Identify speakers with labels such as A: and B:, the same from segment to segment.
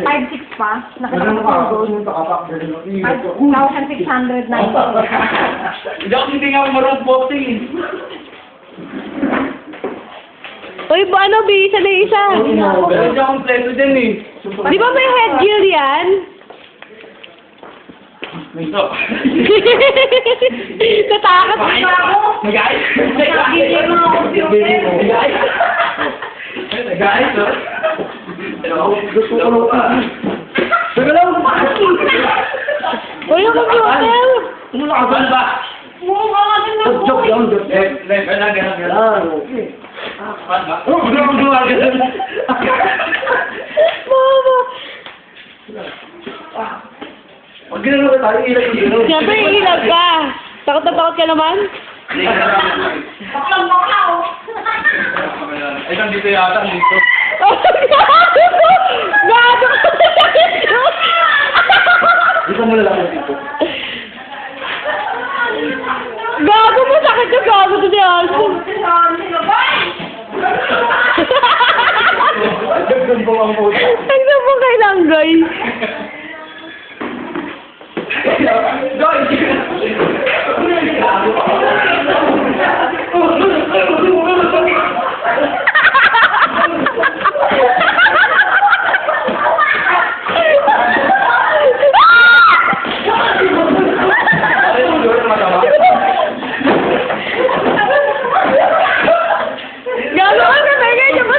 A: 5,600 pa. Nakita ko yung gold. 5,690.
B: Hindi nga marunong boxing eh.
C: Uy, ano, isa na isa.
B: Pero hindi akong kompleto dyan eh.
C: Di ba may headgear yan?
B: Minto.
C: Natakot na ako.
B: Nag-ayos.
A: Nag-ayos mo ako.
B: Nag-ayos, oh.
D: Gusto ko lang.
B: Sige lang.
C: Uy, yung computer.
B: Saan ba?
D: Joke lang, joke.
B: Ganun. Saan ba?
C: Mama.
D: Pag ginagawa tayo, ilag ko gano'n.
C: Siyempre, ilag ka. Takot na takot ka naman?
A: Bakaw.
B: Ay, nandito yata, dito.
C: Gago!
D: Di ka mo lalaki dito.
C: Gago mo, sakit ka gago to si Alpo.
D: Dagdag ko ang puta.
C: Tignan mo kay Langgay. Gago ka na, Mega, siya pa sa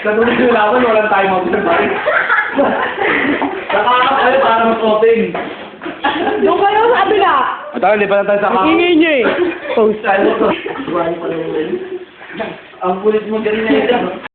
D: Natuloy yung laban, walang time out.
B: Nakakapal para mag-open.
C: Doon kayo sa abila.
D: Tayo, lipat na tayo sa
C: Ingay niyo eh. Post.
D: Ang kulit mo ganun na ito.